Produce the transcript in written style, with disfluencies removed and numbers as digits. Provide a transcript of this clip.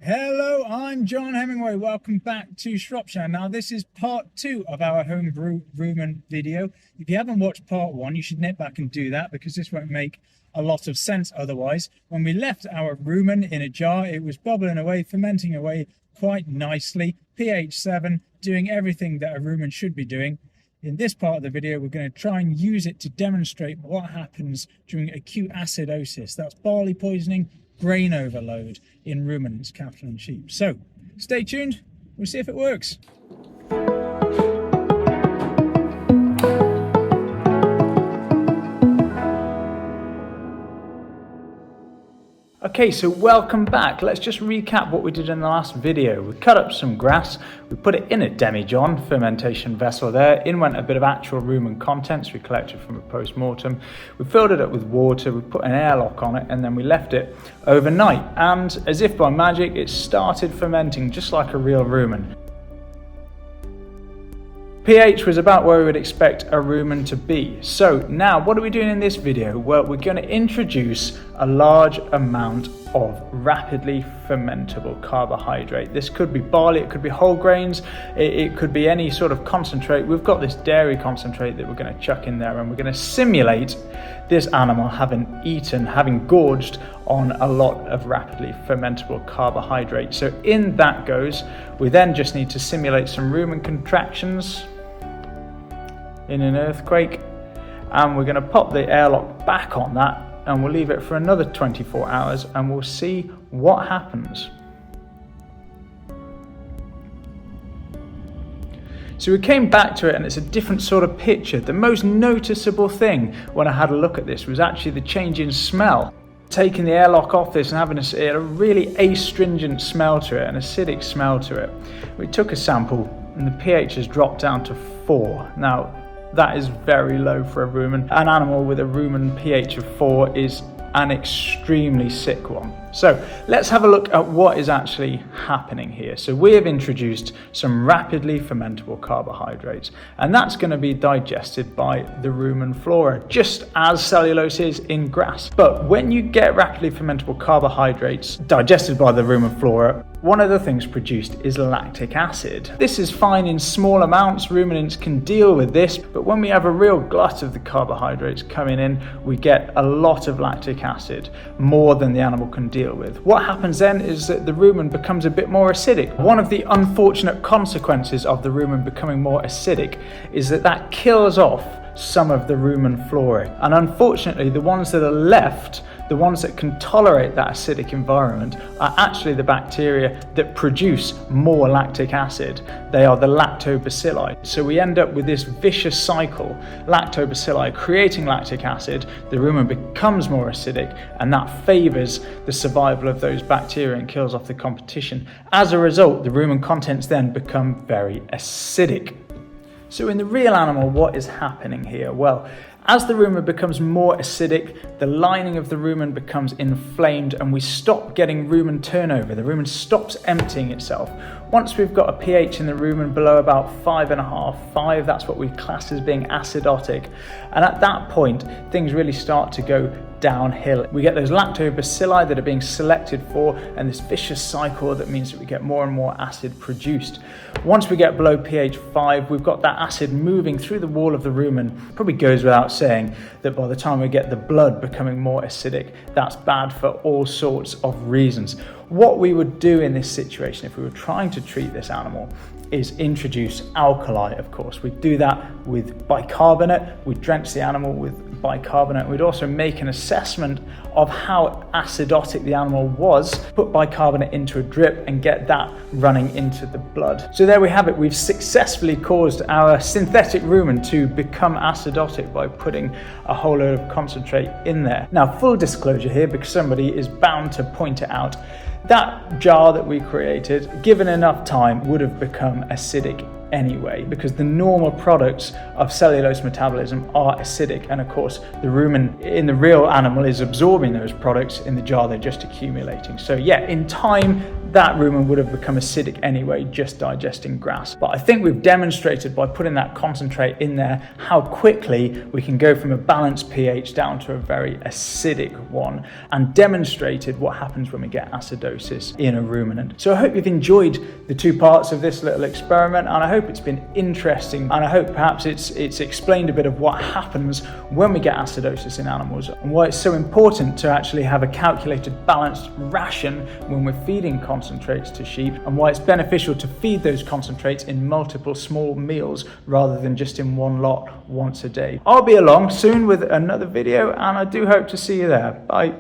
Hello, I'm John Hemingway. Welcome back to Shropshire. Now, this is part 2 of our Home-Brew Rumen video. If you haven't watched part 1, you should nip back and do that because this won't make a lot of sense otherwise. When we left our rumen in a jar, it was bubbling away, fermenting away quite nicely. pH 7, doing everything that a rumen should be doing. In this part of the video, we're going to try and use it to demonstrate what happens during acute acidosis. That's barley poisoning, grain overload in ruminants, cattle and sheep. So stay tuned, we'll see if it works. Okay, so welcome back. Let's just recap what we did in the last video. We cut up some grass, we put it in a demijohn fermentation vessel there. In went a bit of actual rumen contents we collected from a post-mortem. We filled it up with water, we put an airlock on it, and then we left it overnight. And as if by magic, it started fermenting just like a real rumen. pH was about where we would expect a rumen to be. So now what are we doing in this video? Well, we're going to introduce a large amount of rapidly fermentable carbohydrate. This could be barley, it could be whole grains, it could be any sort of concentrate. We've got this dairy concentrate that we're going to chuck in there, and we're going to simulate this animal having gorged on a lot of rapidly fermentable carbohydrate. So in that goes, we then just need to simulate some rumen contractions in an earthquake, and we're going to pop the airlock back on that, and we'll leave it for another 24 hours and we'll see what happens. So we came back to it and it's a different sort of picture. The most noticeable thing when I had a look at this was actually the change in smell. Taking the airlock off this and having a really astringent smell to it, an acidic smell to it. We took a sample and the pH has dropped down to 4. Now, that is very low for a rumen. An animal with a rumen pH of 4 is an extremely sick one. So let's have a look at what is actually happening here. So we have introduced some rapidly fermentable carbohydrates, and that's going to be digested by the rumen flora, just as cellulose is in grass. But when you get rapidly fermentable carbohydrates digested by the rumen flora, one of the things produced is lactic acid. This is fine in small amounts, ruminants can deal with this, but when we have a real glut of the carbohydrates coming in, we get a lot of lactic acid, more than the animal can deal with. What happens then is that the rumen becomes a bit more acidic. One of the unfortunate consequences of the rumen becoming more acidic is that kills off some of the rumen flora. And unfortunately, the ones that are left, the ones that can tolerate that acidic environment, are actually the bacteria that produce more lactic acid. They are the lactobacilli. So we end up with this vicious cycle, lactobacilli creating lactic acid, the rumen becomes more acidic, and that favors the survival of those bacteria and kills off the competition. As a result, the rumen contents then become very acidic. So in the real animal, what is happening here? Well, as the rumen becomes more acidic, the lining of the rumen becomes inflamed and we stop getting rumen turnover. The rumen stops emptying itself. Once we've got a pH in the rumen below about 5.5, 5, that's what we class as being acidotic. And at that point, things really start to go downhill. We get those lactobacilli that are being selected for, and this vicious cycle that means that we get more and more acid produced. Once we get below pH 5, we've got that acid moving through the wall of the rumen. Probably goes without saying that by the time we get the blood becoming more acidic, that's bad for all sorts of reasons. What we would do in this situation if we were trying to treat this animal is introduce alkali, of course. We'd do that with bicarbonate. We'd drench the animal with bicarbonate. We'd also make an assessment of how acidotic the animal was, put bicarbonate into a drip and get that running into the blood. So there we have it. We've successfully caused our synthetic rumen to become acidotic by putting a whole load of concentrate in there. Now, full disclosure here, because somebody is bound to point it out, that jar that we created, given enough time, would have become acidic anyway, because the normal products of cellulose metabolism are acidic, and of course the rumen in the real animal is absorbing those products in the jar they're just accumulating. So yeah, in time that rumen would have become acidic anyway, just digesting grass. But I think we've demonstrated by putting that concentrate in there how quickly we can go from a balanced pH down to a very acidic one, and demonstrated what happens when we get acidosis in a ruminant. So I hope you've enjoyed the two parts of this little experiment, and I hope it's been interesting, and I hope perhaps it's explained a bit of what happens when we get acidosis in animals, and why it's so important to actually have a calculated balanced ration when we're feeding concentrates to sheep, and why it's beneficial to feed those concentrates in multiple small meals rather than just in one lot once a day. I'll be along soon with another video, and I do hope to see you there. Bye.